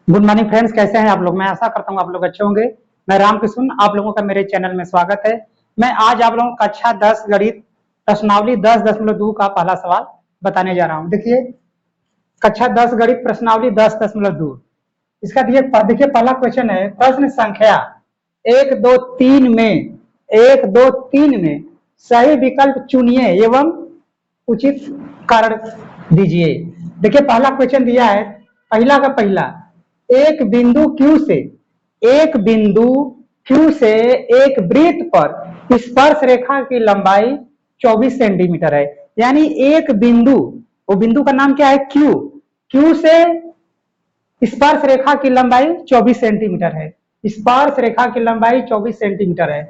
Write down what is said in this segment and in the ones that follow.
Good morning friends, कैसे हैं आप लोग। मैं आशा करता हूँ आप लोग अच्छे होंगे। मैं रामकृष्ण, आप लोगों का मेरे चैनल में स्वागत है। मैं आज आप लोगों को कक्षा 10 गणित प्रश्नावली 10.2 का पहला सवाल बताने जा रहा हूँ। देखिए, कक्षा 10 गणित प्रश्नावली 10.2, इसका देखिए पहला क्वेश्चन है। प्रश्न संख्या 1 2 3 में सही विकल्प चुनिए एवं उचित कारण दीजिए। देखिए पहला क्वेश्चन दिया है, पहला का पहला, एक बिंदु Q से एक वृत्त पर स्पर्श रेखा की लंबाई 24 सेंटीमीटर है। यानी एक बिंदु, वो बिंदु का नाम क्या है? Q से स्पर्श रेखा की लंबाई 24 सेंटीमीटर है। स्पर्श रेखा की लंबाई 24 सेंटीमीटर है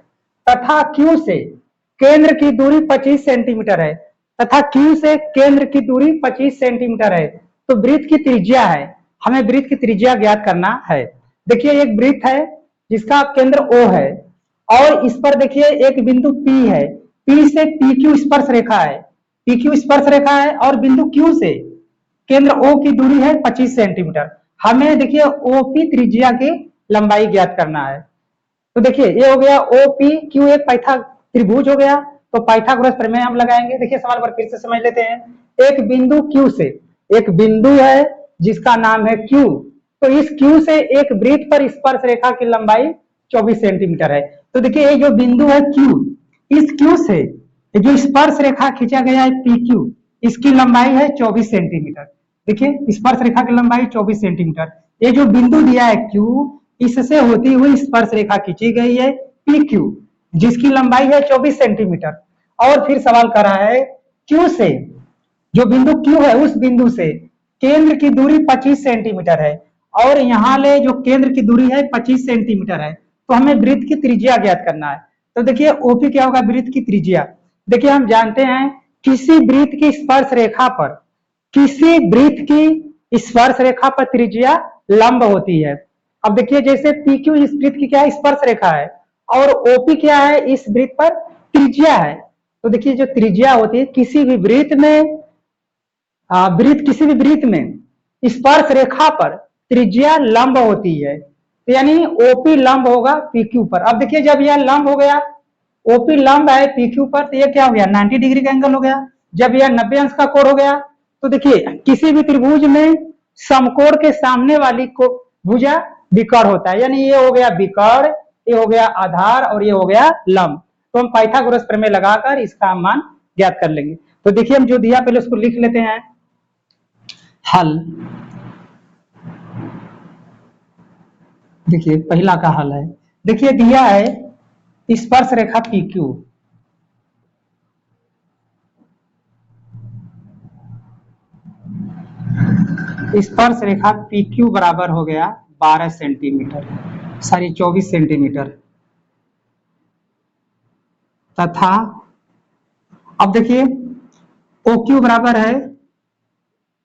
तथा Q से केंद्र की दूरी 25 सेंटीमीटर है तो वृत्त की त्रिज्या है, हमें वृत्त की त्रिज्या ज्ञात करना है। देखिए एक वृत्त है जिसका केंद्र O है और इस पर देखिए एक बिंदु P है। P से PQ स्पर्श रेखा है, PQ स्पर्श रेखा है और बिंदु Q से केंद्र O की दूरी है 25 सेंटीमीटर। हमें देखिए OP त्रिज्या की लंबाई ज्ञात करना है। तो देखिए ये हो गया OPQ, एक पाइथा त्रिभुज हो गया, तो पाइथागोरस प्रमेय हम लगाएंगे। देखिए सवाल पर फिर से समझ लेते हैं। एक बिंदु Q से, एक बिंदु है जिसका नाम है Q, तो इस Q से एक वृत्त पर स्पर्श रेखा की लंबाई 24 सेंटीमीटर है। तो देखिए ये जो बिंदु है Q, इस Q से जो स्पर्श रेखा खींचा गया है PQ, इसकी लंबाई है 24 सेंटीमीटर। देखिए स्पर्श रेखा की लंबाई 24 सेंटीमीटर। ये जो बिंदु दिया है Q, इससे होती हुई स्पर्श रेखा खींची गई है PQ, जिसकी लंबाई है 24 सेंटीमीटर। और फिर सवाल कर रहा है Q से, जो बिंदु Q है उस बिंदु से केंद्र की दूरी 25 सेंटीमीटर है और यहाँ ले जो केंद्र की दूरी है 25 सेंटीमीटर है, तो हमें वृत्त की त्रिज्या ज्ञात करना है। तो देखिए OP क्या होगा? वृत्त की त्रिज्या। देखिए हम जानते हैं किसी वृत्त की स्पर्श रेखा पर, किसी वृत्त की स्पर्श रेखा पर त्रिज्या लंब होती है। अब देखिए जैसे PQ इस वृत्त की क्या है? स्पर्श रेखा है और OP क्या है? इस वृत्त पर त्रिज्या है। तो देखिए जो त्रिज्या होती है किसी भी वृत्त में, किसी भी वृत्त में स्पर्श रेखा पर त्रिज्या लंब होती है, तो यानी OP लंब होगा PQ पर। अब देखिए जब यह लंब हो गया, OP लंब है PQ पर, तो यह क्या हो गया? 90 डिग्री का एंगल हो गया। जब यह 90 अंश का कोण हो गया, तो देखिए किसी भी त्रिभुज में समकोण के सामने वाली को भुजा विकर्ण होता है। यानी ये हो गया विकर्ण, ये हो गया आधार और ये हो गया लंब। तो हम पाइथागोरस प्रमेय लगाकर इसका मान ज्ञात कर लेंगे। तो देखिए हम जो दिया पहले उसको लिख लेते हैं। हल, देखिए पहला का हल है। देखिए दिया है स्पर्श रेखा PQ, स्पर्श रेखा PQ बराबर हो गया 12 सेंटीमीटर, 24 सेंटीमीटर तथा अब देखिए OQ बराबर है,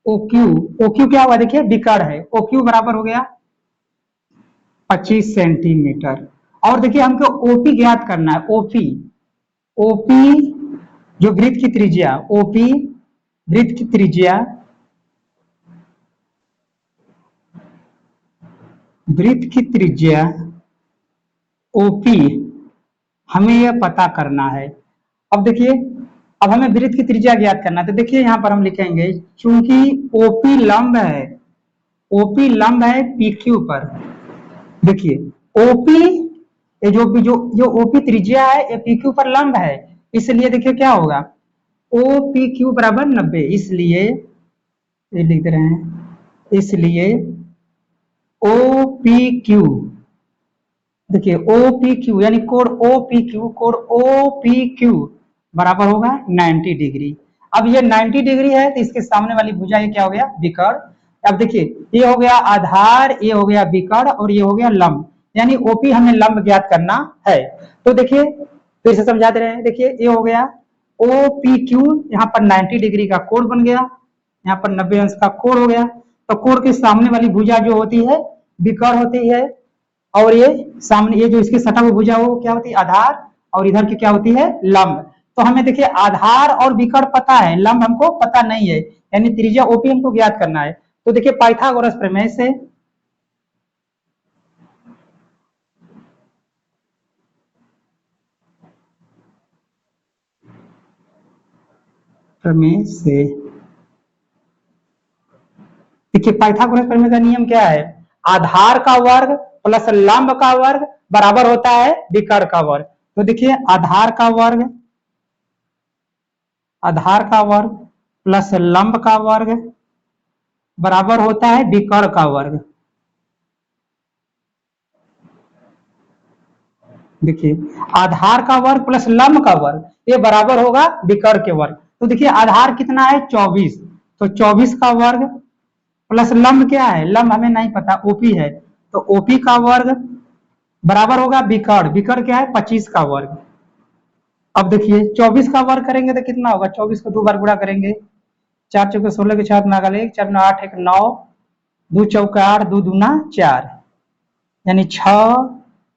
OQ क्या हुआ? देखिए विकर्ण है, OQ बराबर हो गया 25 सेंटीमीटर। और देखिए हमको OP ज्ञात करना है। OP जो वृत्त की त्रिज्या, OP वृत्त की त्रिज्या, वृत्त की त्रिज्या OP हमें यह पता करना है। अब देखिए अब हमें वृत्त की त्रिज्या ज्ञात करना है, तो देखिए यहां पर हम लिखेंगे चूंकि OP लंब है, OP लंब है PQ पर। देखिए OP ये जो OP त्रिज्या है ये PQ पर लंब है, इसलिए देखिए क्या होगा? OPQ बराबर 90। इसलिए ये लिख रहे हैं, इसलिए OPQ, देखिए OPQ यानी कोण OPQ बराबर होगा 90 डिग्री। अब ये 90 डिग्री है तो इसके सामने वाली भुजा ये क्या हो गया? विकर्ण। अब देखिए ये हो गया आधार, ये हो गया विकर्ण और ये हो गया लंब, यानी OP हमें लंब ज्ञात करना है। तो देखिए फिर से समझा दे रहे हैं। देखिए ये हो गया OPQ, यहाँ पर 90 डिग्री का कोण बन गया, यहाँ पर 90 अंश का कोण हो गया। तो कोण के सामने वाली भुजा जो होती है विकर्ण होती है और ये सामने ये जो इसकी सटा हुई भुजा वो क्या होती है? आधार, और इधर की क्या होती है? लंब। तो हमें देखिए आधार और विकर्ण पता है, लंब हमको पता नहीं है, यानी त्रिज्या OP हमको ज्ञात करना है। तो देखिए पाइथागोरस प्रमेय से प्रमेय से। देखिए पाइथागोरस प्रमेय का नियम क्या है, आधार का वर्ग प्लस लंब का वर्ग बराबर होता है विकर्ण का वर्ग। तो देखिए आधार का वर्ग प्लस लंब का वर्ग बराबर होता है विकर्ण का वर्ग। देखिए आधार का वर्ग प्लस लंब का वर्ग ये बराबर होगा विकर्ण के वर्ग। तो देखिए आधार कितना है 24, तो 24 का वर्ग प्लस लंब क्या है, लंब हमें नहीं पता ओपी है, तो ओपी का वर्ग बराबर होगा विकर्ण, विकर्ण क्या है 25 का वर्ग। अब देखिए 24 का वर्ग करेंगे तो कितना होगा, 24 को 2 बार गुणा करेंगे, 4 चौके 16 के 4 नागा 1 4 9 8 1 9 2 चौका 8 2 दूना 4 यानी 6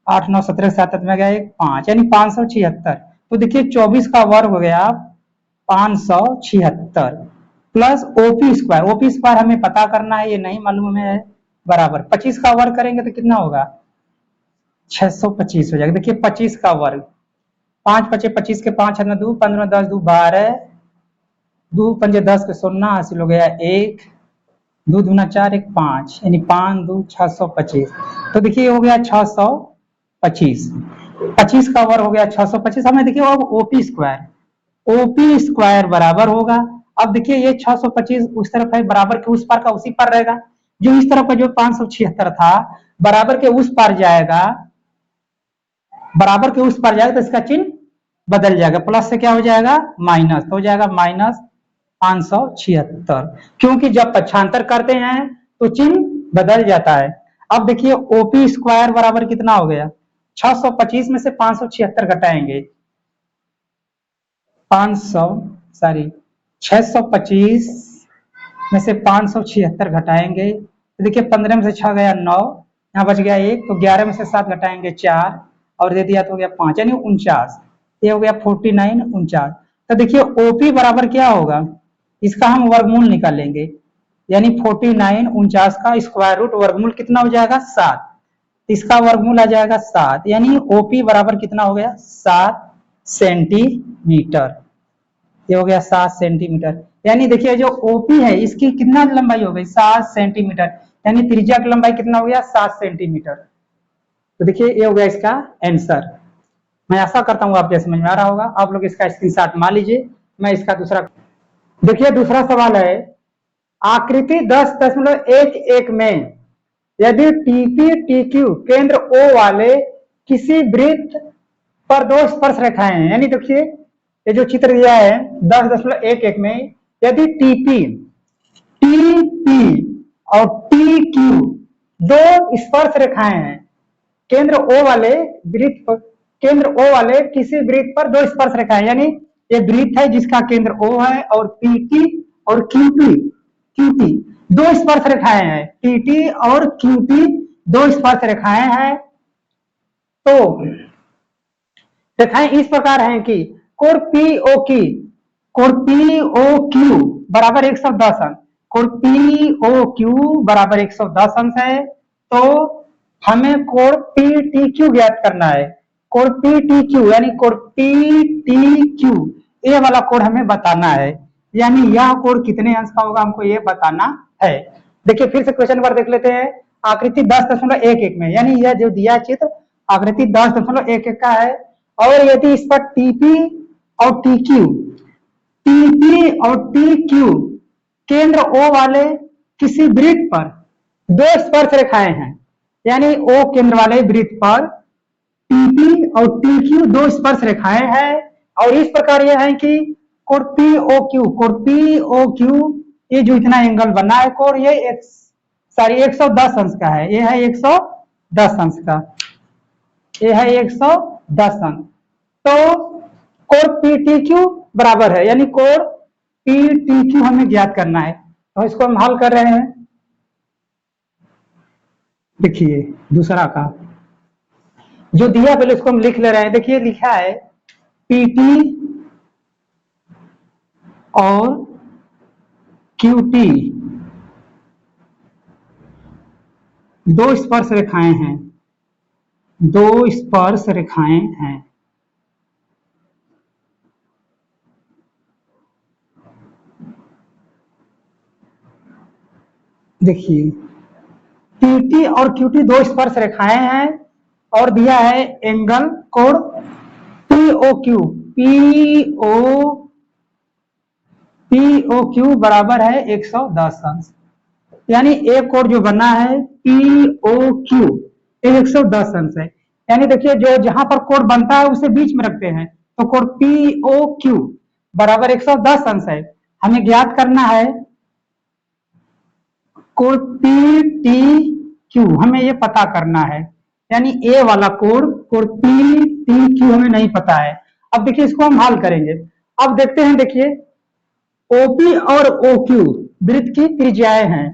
8 9 17 7 में गया 1 5 यानी 576। तो देखिए 24 का वर्ग हो गया 576 plus OP square, OP square हमें पता करना है, ये नहीं मालूम है, बराबर 25 का वर्ग करेंगे तो कितना होगा 625 हो जाएगा। देखिए 25 का वर्ग 5 पचे 25 के 5 है ना 2 15 10 2 12 2 पंजे 10 के 16 हासिल हो गया 1 2 दूना 4 1 5 यानी 5 2 625। तो देखिए हो गया 625, 25 का वर्ग हो गया 625। हमें देखिए अब ओपी स्क्वायर बराबर होगा, अब देखिए ये 625 उस तरफ है, बराबर के उस पार का उसी पार रहेगा, जो इस तरफ का जो 576 था बराबर के उस पार जाएगा, बराबर के उस पार जाएगा तो इसका चिन्ह बदल जाएगा, प्लस से क्या हो जाएगा माइनस, हो जाएगा माइनस 576, क्योंकि जब पक्षांतर करते हैं तो चिन्ह बदल जाता है। अब देखिए ओपी स्क्वायर बराबर कितना हो गया 625 में से 576 घटाएंगे 625 में से 576 घटाएंगे तो देखिए 15 में से 6 गया 9, यहाँ बच गया 1, तो 11 में से 7 घटाएंगे 4 और दे दिया तो हो गया 5 यानी 49, ये हो गया 49 49। तो देखिए ओपी बराबर क्या होगा, इसका हम वर्गमूल निकालेंगे, यानी 49 49 का स्क्वायर रूट वर्गमूल कितना हो जाएगा 7, इसका वर्गमूल आ जाएगा 7, यानी ओपी बराबर कितना हो गया 7 सेंटीमीटर, ये हो गया 7 सेंटीमीटर। यानी देखिए जो ओपी है इसकी कितना लंबाई हो गई 7 सेंटीमीटर, यानी त्रिज्या की लंबाई कितना हो गया 7 सेंटीमीटर। तो देखिए ये हो गया इसका आंसर। मैं आशा करता हूँ आपके समझ में आ रहा होगा, आप लोग इसका स्क्रीनशॉट मान लीजिए। मैं इसका दूसरा, देखिए दूसरा सवाल है, आकृति 10.11 में यदि टीपी टीक्यू केंद्र ओ वाले किसी वृत्त पर 2 स्पर्श रेखाएं हैं, यानी देखिए ये जो चित्र दिया है 10.11 में यदि टीपी और टी क्यू 2 स्पर्श रेखाएं हैं केंद्र ओ वाले वृत्त पर, केंद्र ओ वाले किसी वृत्त पर 2 स्पर्श रेखाएं, यानी ये वृत्त है जिसका केंद्र ओ है और पीटी और क्यूटी 2 स्पर्श रेखाएं हैं, टीटी और क्यूटी 2 स्पर्श रेखाएं हैं। तो रेखाएं इस प्रकार हैं कि कोण पीओ क्यू बराबर 110 अंश, कोण पीओ क्यू बराबर 110 अंश है। तो हमें कोण पीटीक्यू ज्ञात करना है, कोण पीटीक्यू यानी कोण पीटीक्यू ये वाला कोण हमें बताना है, यानी यह कोण कितने अंश का होगा हमको ये बताना है। देखिए फिर से क्वेश्चन नंबर देख लेते हैं, आकृति 10.11 में, यानी यह जो दिया चित्र आकृति 10.11 का है, और यदि इस पर टीपी और टीक्यू केंद्र ओ वाले किसी वृत्त पर 2 स्पर्श रेखाएं हैं, यानी ओ केंद्र वाले वृत्त पर टीपी और टीक्यू 2 स्पर्श रेखाएं हैं, और इस प्रकार यह है कि कोण पीओक्यू ये जो इतना एंगल बना है कोण ये 110 अंश का है, ये है 110 अंश का, ये है 110 अंश। तो कोण पीटीक्यू बराबर है, यानी कोण पीटीक्यू हमें ज्ञात करना है, तो इसको हम हल कर रहे हैं। देखिए दूसरा का जो दिया पहले उसको हम लिख ले रहे हैं, देखिए लिखा है पीटी और क्यूटी 2 स्पर्श रेखाएं हैं, 2 स्पर्श रेखाएं हैं। देखिए पीटी और क्यूटी दो स्पर्श रेखाएं हैं और दिया है एंगल कोण PO Q PO PO Q बराबर है 110 अंश। यानी एक कोण जो बना है पीओ क्यू 110 अंश है। यानी देखिए जो जहां पर कोण बनता है उसे बीच में रखते हैं तो कोण पीओ क्यू बराबर 110 अंश है। हमें ज्ञात करना है कोण पी टी क्यू, हमें ये पता करना है। यानी ए वाला कोण कोण पी टी क्यू हमें नहीं पता है। अब देखिए इसको हम हल करेंगे। अब देखते हैं, देखिए ओपी और ओक्यू वृत्त की त्रिज्याएं हैं।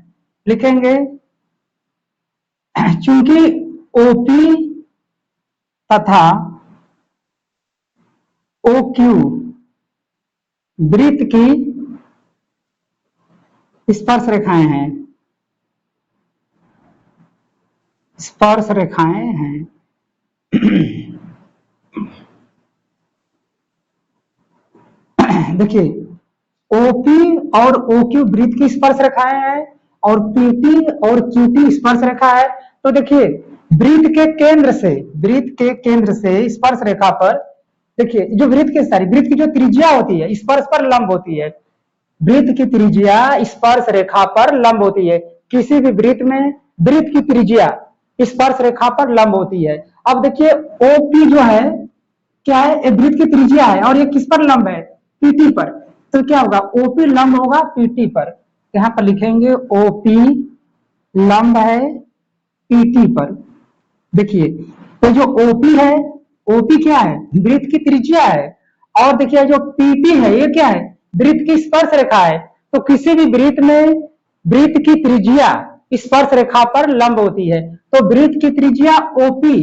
लिखेंगे चूंकि ओपी तथा ओक्यू वृत्त की स्पर्श रेखाएं हैं, स्पर्श रेखाएं हैं देखिए ओपी और ओक्यू वृत्त की स्पर्श रेखाएं हैं और पीटी और क्यूटी स्पर्श रेखा है। तो देखिए वृत्त के केंद्र से स्पर्श रेखा पर, देखिए जो वृत्त की जो त्रिज्या होती है स्पर्श पर लंब होती है। वृत्त की त्रिज्या स्पर्श रेखा पर लंब होती है। किसी भी वृत्त में वृत्त की त्रिज्या स्पर्श रेखा पर लंब होती है। अब देखिए ओपी जो है क्या है, एक वृत्त की त्रिज्या है और ये किस पर लंब है, पीटी पर। तो क्या होगा, ओपी लंब होगा पीटी पर। यहां पर लिखेंगे ओपी लंब है पीटी पर। देखिए तो जो ओपी है, ओपी क्या है, वृत्त की त्रिज्या है और देखिए जो पीटी है ये क्या है, वृत्त की स्पर्श रेखा है। तो किसी भी वृत्त में वृत्त की त्रिज्या स्पर्श रेखा पर लंब होती है। तो वृत्त की त्रिज्या ओपी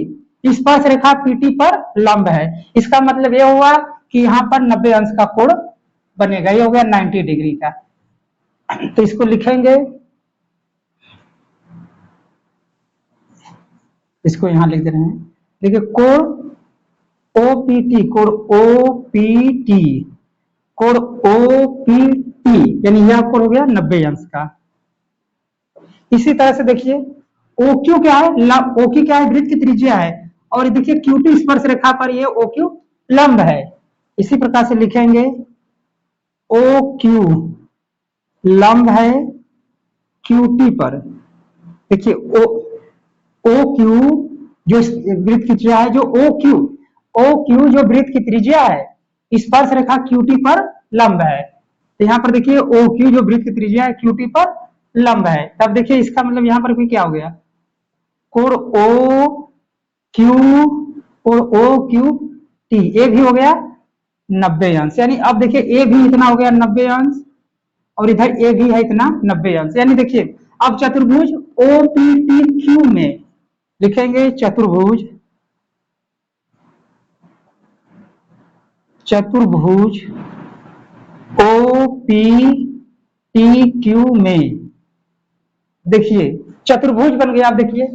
स्पर्श रेखा पीटी पर लंब है। इसका मतलब यह हुआ कि यहाँ पर 90 अंश का कोण बनेगा, ये हो गया 90 डिग्री का। तो इसको लिखेंगे, इसको यहां लिख दे रहे हैं। देखिए कोण ओपीटी, कोण ओपीटी, कोण ओपीटी यानी यह कोण हो गया 90 अंश का। इसी तरह से देखिए ओक्यू क्या है, ओक्यू क्या है, वृत्त की त्रिज्या है और देखिए क्यूटी स्पर्श रेखा पर ये ओक्यू लंब है। इसी प्रकार से लिखेंगे ओक्यू लंब है क्यूटी पर। देखिए ओ क्यू जो वृत्त की त्रिज्या है, जो ओ क्यू जो वृत्त की त्रिज्या है स्पर्श रेखा क्यूटी पर लंब है। तो यहाँ पर देखिए ओ क्यू जो वृत्त की त्रिज्या है क्यूटी पर लंब है। तब देखिए इसका मतलब यहाँ पर भी क्या हो गया, कोण ओ क्यू और ओ क्यू टी ए भी हो गया 90 अंश। यानी अब देखिए ए भी इतना हो गया 90 अंश और इधर ए भी है इतना 90 अंश। यानी देखिए अब चतुर्भुज ओ पी टी क्यू में लिखेंगे चतुर्भुज ओ पी टी क्यू में, देखिए चतुर्भुज बन गया। आप देखिए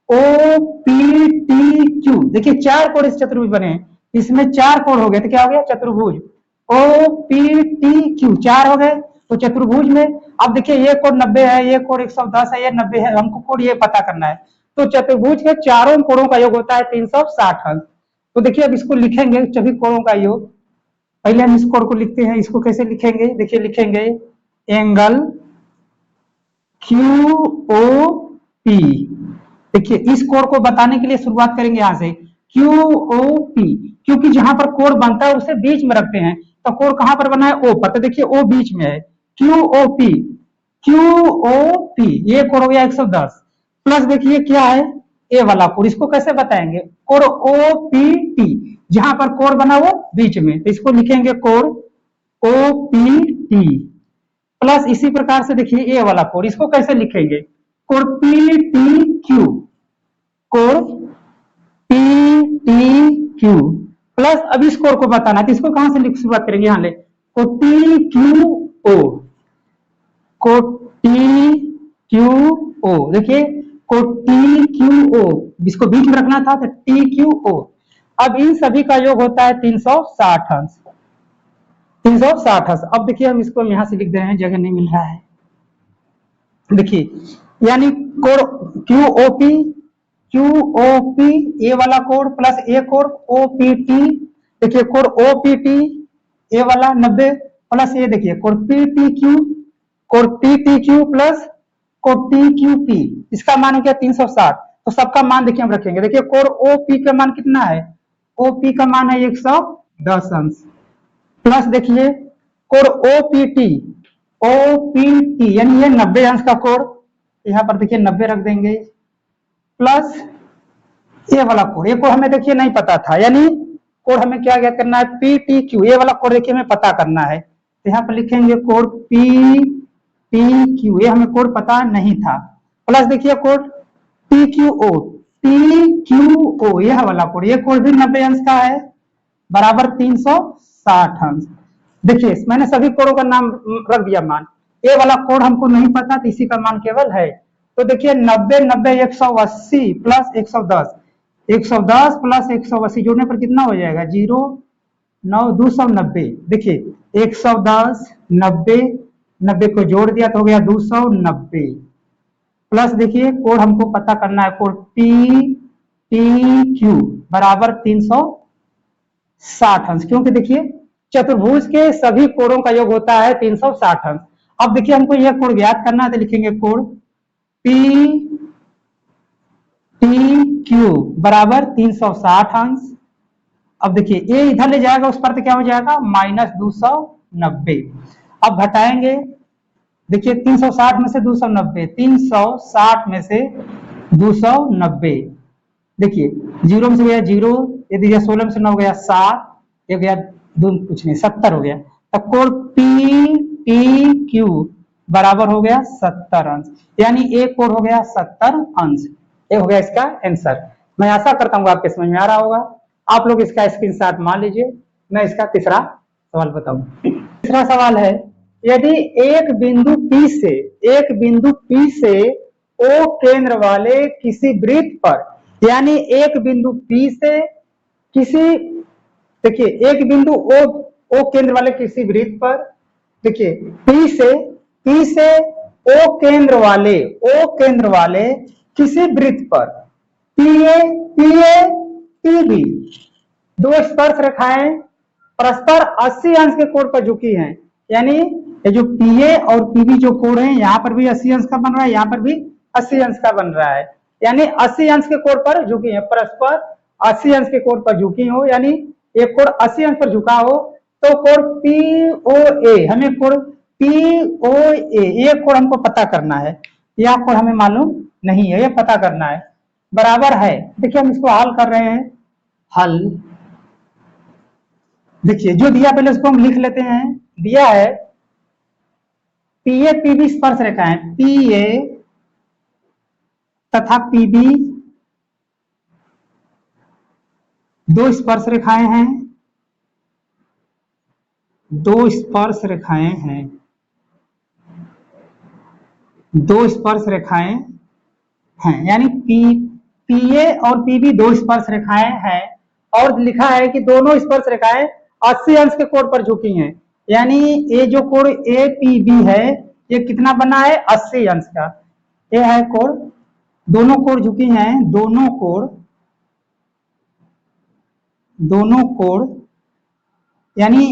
ओ पी टी क्यू, देखिए 4 कोण इस चतुर्भुज बने हैं, इसमें 4 कोण हो गए तो क्या हो गया चतुर्भुज ओ पी टी क्यू 4 हो गए। तो चतुर्भुज में अब देखिए ये कोण 90 है, ये कोण 110 है, ये 90 है, हमको कोण ये पता करना है। तो चतुर्भुज के चारों कोणों का योग होता है 360 अंश। तो देखिए अब इसको लिखेंगे सभी कोणों का योग। पहले हम इस कोण को लिखते हैं, इसको कैसे लिखेंगे, देखिए लिखेंगे एंगल क्यू ओ पी। देखिए इस कोण को बताने के लिए शुरुआत करेंगे यहां से क्यू ओ पी, क्योंकि जहां पर कोण बनता है उसे बीच में रखते हैं। तो कोण कहां पर बना है, ओ पर। तो देखिए ओ बीच में है, Q O P, Q O P ये कोण हो गया 110 प्लस देखिए क्या है ए वाला कोण, इसको कैसे बताएंगे, कोण ओ पी टी जहां पर कोण बना वो बीच में। तो इसको लिखेंगे कोण ओ पी टी प्लस इसी प्रकार से देखिए ए वाला कोण, इसको कैसे लिखेंगे, कोण पी टी क्यू, कोण पी टी क्यू प्लस अब इस कोण को बताना है तो इसको कहां से शुरुआत करेंगे, यहां ले कोण टी क्यू ओ, कोण टी क्यू ओ। देखिए कोण टी क्यू ओ जिसको बीच में रखना था तो टी क्यू ओ। अब इन सभी का योग होता है 360 अंश, 360 अंश। अब देखिए हम इसको यहां से लिख दे रहे हैं, जगह नहीं मिल रहा है। देखिए यानी कोड QOP, QOP ए वाला कोड प्लस ए कोड OPT, देखिए कोड OPT ए वाला 90 प्लस ये देखिए code PTQ, code PTQ plus code TQP, इसका मान हो गया 360। तो सबका मान देखिए हम रखेंगे। देखिए कोड OP का मान कितना है, OP का मान है 110 अंश प्लस देखिए कोड OPT, OPT यानी ये 90 अंश का कोड, यहाँ पर देखिए 90 रख देंगे प्लस ये वाला कोड, ये कोड हमें देखिए नहीं पता था, यानी कोड हमें क्या क्या करना है PTQ, ये वाला कोड देखिए हमें पता करना है। तो यहाँ पर लिखेंगे कोड PTQ, ये हमें कोड पता नहीं था, प्लस देखिए कोड TQO, TQO यह वाला कोड, ये कोड भी 90 अंश का है बराबर 360 अंश। देखिए मैंने सभी कोडों का नाम रख दिया मान, ये वाला कोड हमको नहीं पता तो इसी का मान केवल है। तो देखिए 90 90 180 प्लस 110, 110 प्लस 180 जोड़ने पर कितना हो जाएगा 0 9 290। देखिए 110 90 90 को जोड़ दिया तो हो गया 290 प्लस देखिए कोड हमको पता करना है कोड PTQ बराबर 360 अंश, क्योंकि देखिए चतुर्भुज के सभी कोणों का योग होता है 360 अंश। अब देखिए हमको यह कोण ज्ञात करना है तो लिखेंगे कोण PTQ बराबर 360 अंश। अब देखिए ये इधर ले जाएगा उस पर तो क्या हो जाएगा -290। अब घटाएंगे, देखिए 360 में से 290, 360 में से 290, देखिए 0 में से गया 0, ये देखिए 16 में से 9 गया 7, ये गया 2 कुछ नहीं 70 हो गया। तब कोण PTQ बराबर हो गया 70 अंश, यानी एक कोण हो गया 70 अंश। ये हो गया इसका आंसर। मैं आशा करता हूँ आपके समझ में आ रहा होगा। आप लोग इसका स्क्रीनशॉट मान लीजिए। मैं इसका तीसरा सवाल बताऊं। तीसरा सवाल है, यदि एक बिंदु P से O केंद्र वाले किसी वृत्त पर, यानी एक बिंदु P से किसी, देखिए एक बिंदु O केंद्र वाले किसी वृत्त पर, देखिए P से O केंद्र वाले किसी वृत्त पर PB दो स्पर्श रेखाएं परस्पर 80 अंश के कोण पर झुकी हैं, यानी ये जो PA और PB जो कोण है यहाँ पर भी 80 अंश का बन रहा है, यहाँ पर भी 80 अंश का बन रहा है, यानी 80 अंश के कोण पर झुकी है, परस्पर 80 अंश के कोण पर झुकी हो, यानी एक कोण 80 अंश पर झुका हो तो कोण POA, हमें कोण POA ये कोण हमको पता करना है, यह कोण हमें मालूम नहीं है, ये पता करना है। बराबर है, देखिए हम इसको हल कर रहे हैं। हल देखिए जो दिया पहले उसको हम लिख लेते हैं। दिया है PA PB स्पर्श रेखाएं, PA तथा PB दो स्पर्श रेखाएं हैं, दो स्पर्श रेखाएं हैं, यानी PA और PB दो स्पर्श रेखाएं हैं, और लिखा है कि दोनों स्पर्श रेखाएं 80 अंश के कोण पर झुकी हैं, यानी ये जो कोण APB है ये कितना बना है 80 अंश का। ये है कोण, दोनों कोण झुकी हैं, दोनों कोण यानी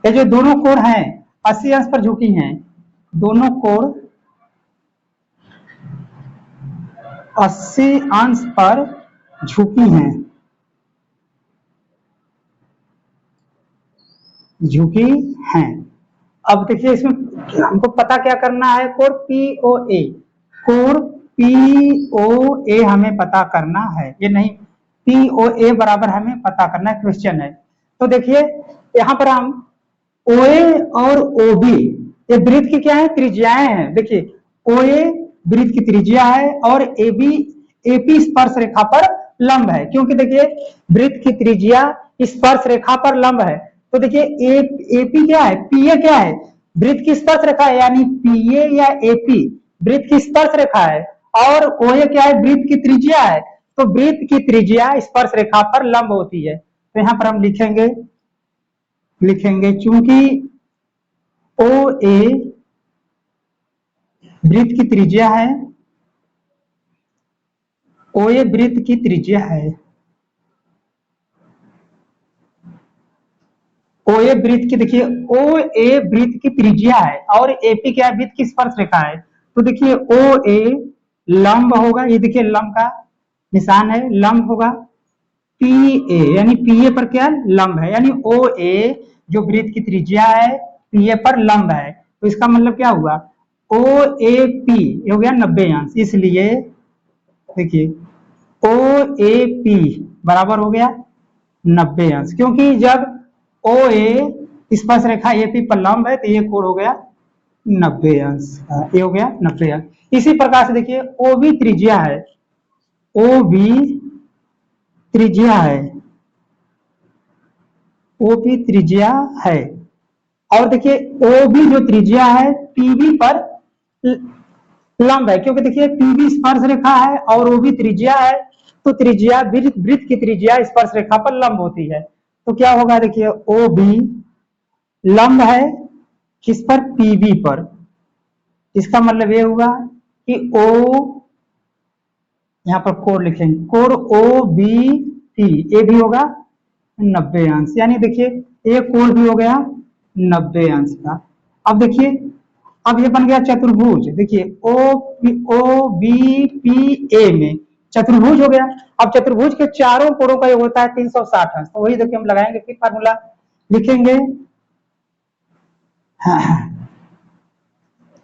ये जो दोनों कोण हैं 80 अंश पर झुकी हैं, दोनों कोण 80 अंश पर झुकी हैं। अब देखिए इसमें हमको पता क्या करना है, कोण POA हमें पता करना है, ये नहीं POA बराबर हमें पता करना है, क्वेश्चन है। तो देखिए यहाँ पर हम OA और OB ये वृत्त की क्या है त्रिज्याएं हैं। देखिए OA वृत्त की त्रिज्या है और AP स्पर्श रेखा पर लंब है, क्योंकि देखिए वृत्त की त्रिज्या स्पर्श रेखा पर लंब है। तो देखिए AP क्या है, PA क्या है वृत्त की स्पर्श रेखा है, यानी PA या AP वृत्त की स्पर्श रेखा है, और OA क्या है वृत्त की त्रिज्या है। तो वृत्त की त्रिज्या स्पर्श रेखा पर लंब होती है। तो यहाँ पर हम लिखेंगे चूंकि OA वृत्त की त्रिज्या है, OA वृत्त की त्रिज्या है, OA वृत्त की, देखिए OA वृत्त की त्रिज्या है और AP क्या है, वृत्त की स्पर्श रेखा है। तो देखिए OA लंब होगा, ये देखिए लंब का निशान है, लंब होगा। PA यानी PA पर क्या लंब है, यानी OA जो वृत्त की त्रिज्या है PA पर लंब है। तो इसका मतलब क्या हुआ, OAP ये हो गया 90 अंश, इसलिए देखिए OAP बराबर हो गया 90 अंश, क्योंकि जब OA स्पर्श रेखा AP पर लंब है तो ये कोण हो गया 90 अंश, ये हो गया 90 अंश। इसी प्रकार से देखिए OB त्रिज्या है, OB त्रिज्या है, OB त्रिज्या है, और देखिए OB जो त्रिज्या है PB पर लंब है, क्योंकि देखिए PB स्पर्श रेखा है और OB त्रिज्या है, तो त्रिज्या वृत्त की त्रिज्या स्पर्श रेखा पर लंब होती है। तो क्या होगा, देखिए OB लंब है किस पर, PB पर। इसका मतलब ये हुआ कि O, यहाँ पर कोण लिखेंगे, कोण OBP ये भी होगा 90 अंश, यानी देखिए ये कोण भी हो गया 90 अंश का। अब देखिए अब ये बन गया चतुर्भुज, देखिए OBPA में चतुर्भुज हो गया। अब चतुर्भुज के चारों कोणों का योग होता है 360 अंश, तो वही देखिए हम लगाएंगे, फिर फार्मूला लिखेंगे।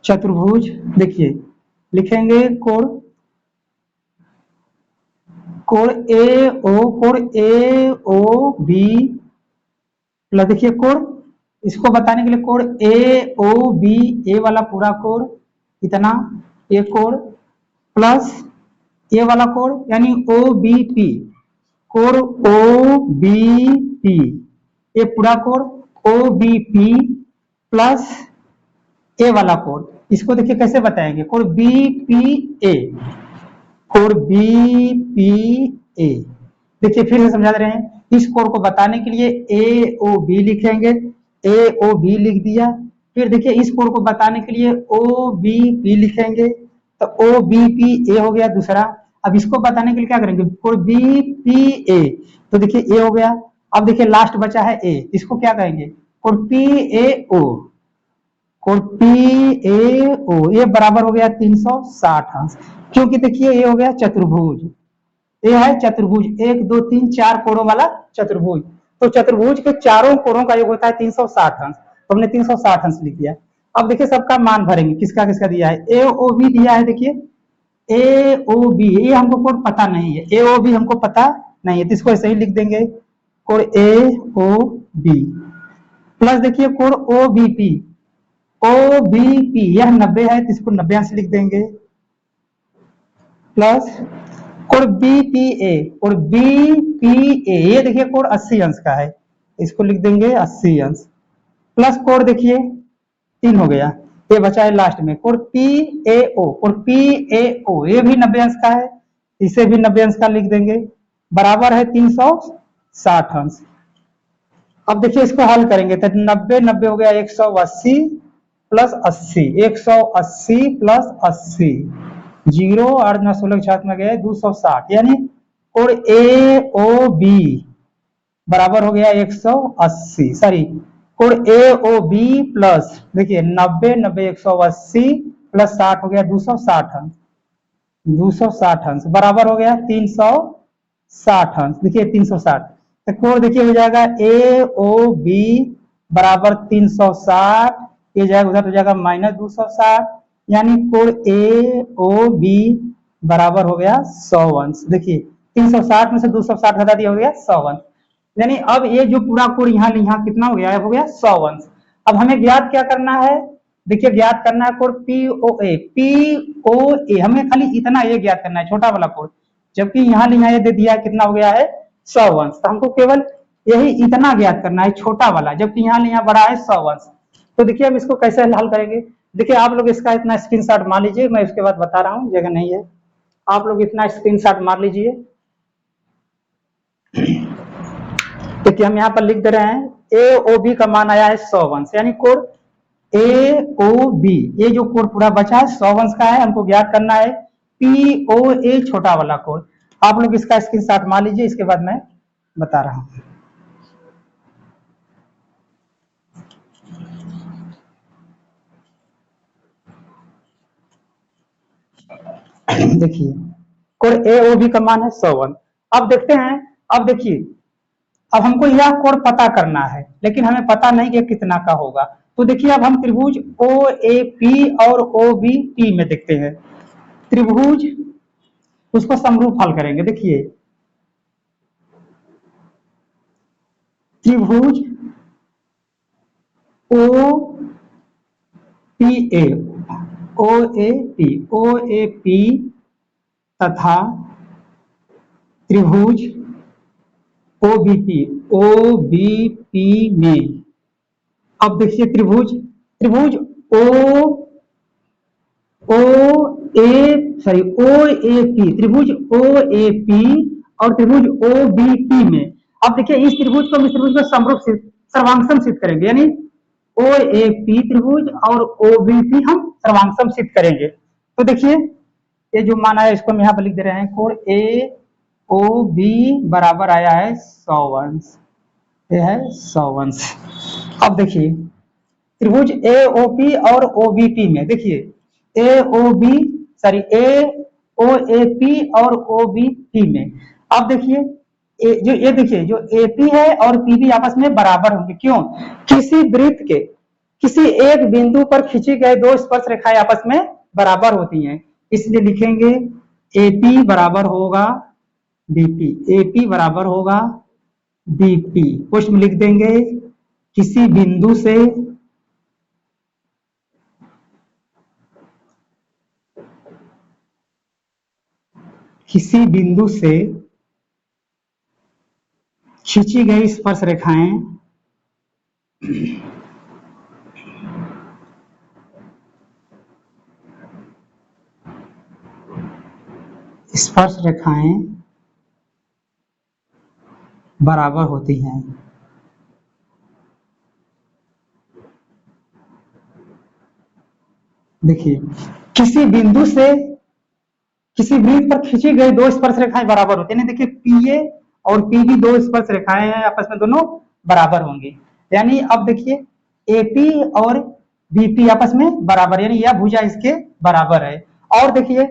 चतुर्भुज देखिए लिखेंगे कोण AOB प्लस देखिए कोण, इसको बताने के लिए कोण AOB ए वाला पूरा कोण कितना, ये कोण प्लस ये वाला कोण यानी OBP, कोण OBP ये पूरा कोण OBP प्लस ए वाला कोण, इसको देखिए कैसे बताएंगे, कोण BPA, कोण BPA। देखिए फिर से समझा दे रहे हैं, इस कोण को बताने के लिए AOB लिखेंगे, AOB लिख दिया। फिर देखिए इस कोण को बताने के लिए OBP लिखेंगे, तो OBPA हो गया दूसरा। अब इसको बताने के लिए क्या करेंगे, कोण BPA, तो देखिए ए हो गया। अब देखिए लास्ट बचा है ए, इसको क्या कहेंगे, कोण PAO, कोण PAO ये बराबर हो गया 360 अंश, क्योंकि देखिए ये हो गया चतुर्भुज, ये है चतुर्भुज 1 2 3 4 कोणों वाला चतुर्भुज। तो चतुर्भुज के चारों कोणों का योग होता है 360 अंश, तो हमने 360 अंश लिख दिया। अब देखिए सबका मान भरेंगे, किसका किसका दिया है, AOB दिया है, देखिए AOB ये हमको कोण पता नहीं है, AOB हमको पता नहीं है, तो इसको ऐसे ही लिख देंगे, कोण AOB प्लस देखिए कोण OBP, OBP यह 90 है तो इसको 90 अंश लिख देंगे, प्लस कोण BPA, कोण BPA ये देखिए कोण 80 अंश का है, इसको लिख देंगे 80 अंश, प्लस कोण देखिए 3 हो गया, ये बचा है लास्ट में कोण PAO, कोण PAO ये भी 90 अंश का है, इसे भी 90 अंश का लिख देंगे, बराबर है 360 अंश। अब देखिए इसको हल करेंगे तो 90 90 हो गया 180 प्लस 80, 180 प्लस 80 जीरो और 9 16 छात्र में गए 260, यानी कोण AOB बराबर हो गया 180, सॉरी कोण AOB प्लस देखिए 90 90 180 प्लस 60 हो गया 260 अंश, 260 अंश बराबर हो गया 360 अंश, देखिए 360, तो कोण देखिए हो जाएगा AOB बराबर 360, ये जाएगा उधर हो जाएगा माइनस 260, यानी कोण AOB बराबर हो गया 100 अंश। देखिए 360 में से 260 हटा दिया, हो गया 100 अंश, यानी अब ये जो पूरा कोण यहाँ कितना हो गया, हो गया 100 अंश। अब हमें ज्ञात क्या करना है, देखिए ज्ञात करना है कोण POA, POA हमें खाली इतना ये ज्ञात करना है, छोटा वाला कोण, जबकि यहाँ ये दे दिया कितना हो गया है 100 अंश, तो हमको केवल यही इतना ज्ञात करना है छोटा वाला, जबकि यहाँ बड़ा है 100 अंश। तो देखिए अब इसको कैसे हल करेंगे, देखिए आप लोग इसका इतना स्क्रीनशॉट मार लीजिए, मैं उसके बाद बता रहा हूँ, जगह नहीं है, आप लोग इतना स्क्रीनशॉट मार लीजिए। देखिए हम यहाँ पर लिख दे रहे हैं AOB का मान आया है 100 अंश, यानी कोण ए ओ बी, ये जो कोड पूरा बचा है 100 वंश का है, हमको ज्ञात करना है पी ओ ए छोटा वाला कोड। आप लोग इसका स्क्रीनशॉट मार लीजिए, इसके बाद मैं बता रहा हूं। देखिए कोड ए ओ बी का मान है 101। अब देखते हैं, अब देखिए, अब हमको यह कोड पता करना है, लेकिन हमें पता नहीं कि कितना का होगा। तो देखिए अब हम त्रिभुज ओ ए पी और ओ बी पी में देखते हैं। त्रिभुज, उसको समरूप हल करेंगे। देखिए त्रिभुज O P A, O A P, O A P तथा त्रिभुज O B P, O B P में, अब देखिए त्रिभुज, त्रिभुज ओ ओ ए सॉरी ओ ए पी, त्रिभुज ओ ए पी और त्रिभुज ओ बी पी में, अब देखिए इस त्रिभुज को इस त्रिभुज को समरूप सर्वांगसम सिद्ध करेंगे, यानी ओ ए पी त्रिभुज और ओ बी पी हम सर्वांगसम सिद्ध करेंगे। तो देखिए ये जो माना है इसको हम यहाँ पर लिख दे रहे हैं, कोण ए ओ बी बराबर आया है 100 वंश, ये है 100 वंश। अब देखिए त्रिभुज ए ओ पी और ओ बी पी में, देखिए A O B sorry A O A P और ओ बी पी में, अब देखिए जो ये देखिए जो ए पी है और पी बी आपस में बराबर होंगे। क्यों? किसी वृत्त के किसी एक बिंदु पर खींची गए दो स्पर्श रेखाएं आपस में बराबर होती हैं, इसलिए लिखेंगे ए पी बराबर होगा बीपी, ए पी बराबर होगा बीपी। क्वेश्चन में लिख देंगे किसी बिंदु से किसी बिंदु से खींची गई स्पर्श रेखाएं स्पर्श रेखाएं बराबर होती हैं। देखिए किसी बिंदु से किसी वृत्त पर खींची गई दो स्पर्श रेखाएं बराबर होती है, देखिए पी ए और पी बी दो स्पर्श रेखाएं हैं, आपस में दोनों बराबर होंगी, यानी अब देखिए ए पी और बीपी आपस में बराबर, यानी यह भुजा इसके बराबर है। और देखिए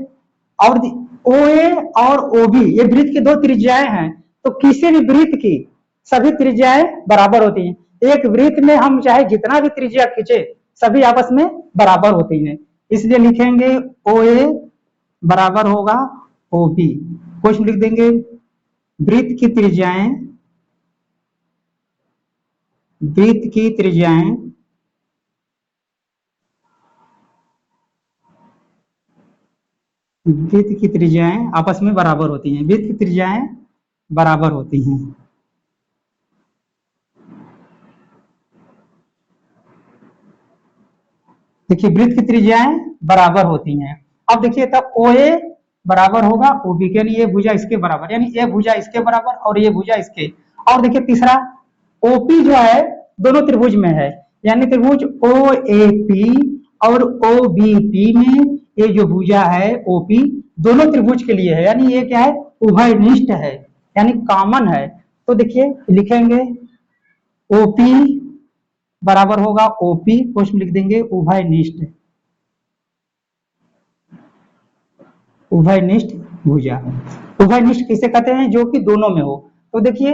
और ओ ए और ओ बी ये वृत्त की दो त्रिज्याएं हैं, तो किसी भी वृत्त की सभी त्रिज्याएं बराबर होती हैं। एक वृत्त में हम चाहे जितना भी त्रिज्या खींचे सभी आपस में बराबर होती हैं, इसलिए लिखेंगे ओ ए बराबर होगा ओ बी। क्वेश्चन लिख देंगे वृत्त की त्रिज्याएं वृत्त की त्रिज्याएं वृत्त की त्रिज्याएं आपस में बराबर होती हैं, वृत्त की त्रिज्याएं बराबर होती हैं। देखिए वृत्त की त्रिज्याएं बराबर होती हैं। अब देखिए तब ओ ए बराबर होगा ओ बी, यानी ये भुजा इसके बराबर, यानी ये भुजा इसके बराबर और ये भुजा इसके। और देखिए तीसरा ओपी जो है दोनों त्रिभुज में है, यानी त्रिभुज ओ ए पी और ओ बी पी में ये जो भुजा है ओपी दोनों त्रिभुज के लिए है, यानी ये क्या है उभयनिष्ठ है, यानी कॉमन है। तो देखिए लिखेंगे ओपी बराबर होगा ओपी, क्वेश्चन लिख देंगे उभयनिष्ठ, उभयनिष्ठ भुजा। उभयनिष्ठ किसे कहते हैं? जो कि दोनों में हो। तो देखिए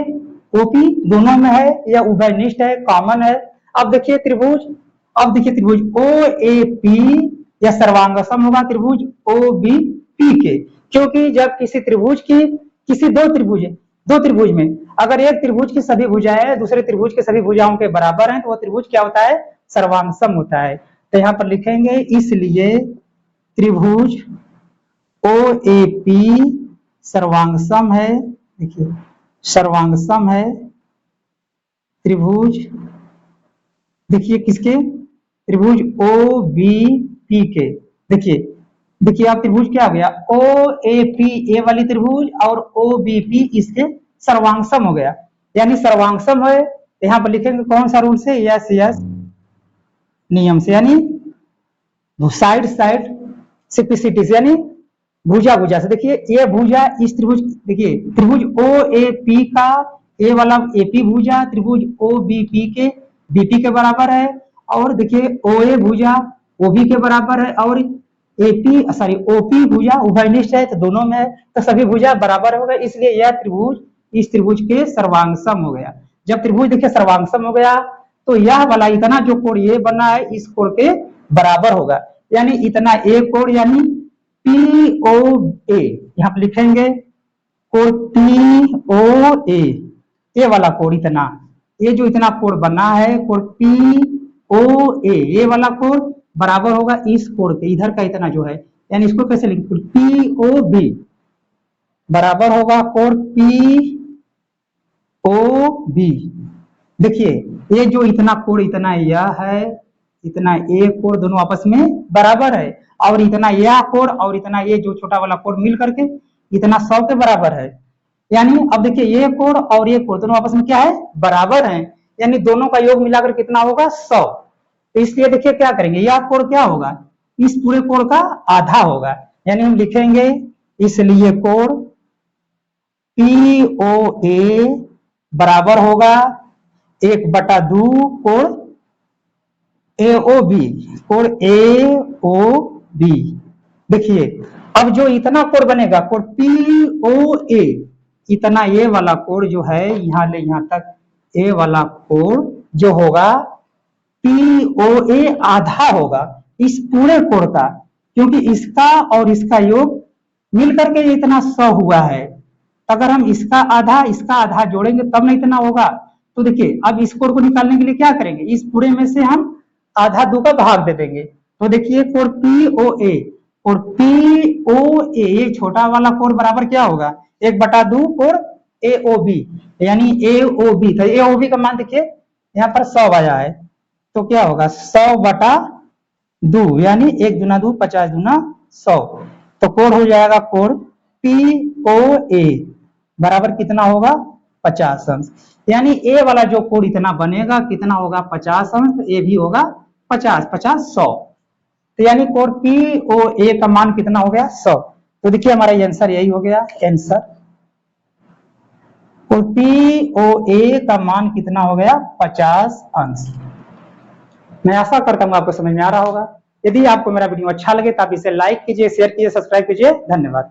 ओपी दोनों में है या उभयनिष्ठ है, कॉमन है। अब देखिए त्रिभुज, अब देखिए त्रिभुज ओ ए पी या सर्वांगसम होगा त्रिभुज ओ बी पी के, क्योंकि जब किसी त्रिभुज की किसी दो त्रिभुज में अगर एक त्रिभुज की सभी भुजाएं दूसरे त्रिभुज के सभी भुजाओं के बराबर हैं तो वह त्रिभुज क्या होता है? सर्वांगसम होता है। तो यहाँ पर लिखेंगे इसलिए त्रिभुज ओ ए पी सर्वांगसम है। देखिए सर्वांगसम है त्रिभुज, देखिए किसके? त्रिभुज ओ बी पी के। देखिए देखिए आप त्रिभुज क्या हो गया ओ ए पी, ए वाली त्रिभुज और ओ बी पी इसके सर्वांगसम हो गया, यानी सर्वांगसम है। यहाँ पर लिखेंगे कौन सा रूल से? यस यस नियम से, यानी साइड साइड सिप्लिसिटी से, यानी भुजा भुजा से। देखिए ये भुजा इस त्रिभुज, देखिए त्रिभुज ओ ए पी का ए वाला एपी भुजा त्रिभुज ओ बी पी के बीपी के बराबर है, और देखिए ओ ए भुजा ओबी के बराबर है, और एपी सॉरी ओपी भुजा उभयनिष्ठ है, तो दोनों में है, तो सभी भुजा बराबर हो गए, इसलिए यह त्रिभुज इस त्रिभुज के सर्वांगसम हो गया। जब त्रिभुज देखिए सर्वांगसम हो गया तो यह वाला इतना जो कोण ये बना है इस कोण के बराबर होगा, यानी इतना ए कोण यानी पी ओ ए, यहां पर लिखेंगे कोण पी ओ ए, ये वाला कोण इतना, ये जो इतना कोण बना है कोण पी ओ ए, ये वाला कोण बराबर होगा इस कोण के, इधर का इतना जो है, यानी इसको कैसे लिखेंगे पी ओ बी बराबर होगा कोण पी ओ बी। देखिए ये जो इतना कोण इतना यह है, इतना ए कोण दोनों आपस में बराबर है, और इतना यह कोण और इतना ये जो छोटा वाला कोण मिल करके इतना 100 के बराबर है, यानी अब देखिए ये कोण और ये कोण दोनों आपस में क्या है बराबर है, यानी दोनों का योग मिलाकर कितना होगा 100। तो इसलिए देखिए क्या करेंगे, यह कोण क्या होगा इस पूरे कोण का आधा होगा, यानी हम लिखेंगे इसलिए कोण पी ओ ए बराबर होगा 1/2 कोण ए ओ बी, कोण ए ओ बी। देखिए अब जो इतना कोण बनेगा कोण पी ओ ए, इतना ये वाला कोण जो है यहां ले यहां तक ए वाला कोण जो होगा पी ओ ए आधा होगा इस पूरे कोण का, क्योंकि इसका और इसका योग मिलकर के इतना 100 हुआ है, अगर हम इसका आधा जोड़ेंगे तब ना इतना होगा। तो देखिए अब इस कोण को निकालने के लिए क्या करेंगे, इस पूरे में से हम आधा 2 का भाग दे देंगे, तो देखिए कोण पी ओ ए और पी ओ ए, ये छोटा वाला कोण बराबर क्या होगा 1/2 कोण ए ओ बी, यानी ए ओ बी, तो ए ओ बी का मान देखिए यहाँ पर 100 आया है, तो क्या होगा 100/2, यानी 1 दूना 2 50 दूना 100, तो कोण हो जाएगा कोण पी ओ ए बराबर कितना होगा 50 अंश, यानी ए वाला जो कोण इतना बनेगा कितना होगा 50 अंश, ए भी होगा 50 50 100, तो यानी कोण पी ओ ए का मान कितना हो गया 100। तो देखिए हमारा आंसर यही हो गया, आंसर कोण पी ओ ए का मान कितना हो गया 50 अंश। मैं आशा करता हूं आपको समझ में आ रहा होगा। यदि आपको मेरा वीडियो अच्छा लगे तो आप इसे लाइक कीजिए, शेयर कीजिए, सब्सक्राइब कीजिए। धन्यवाद।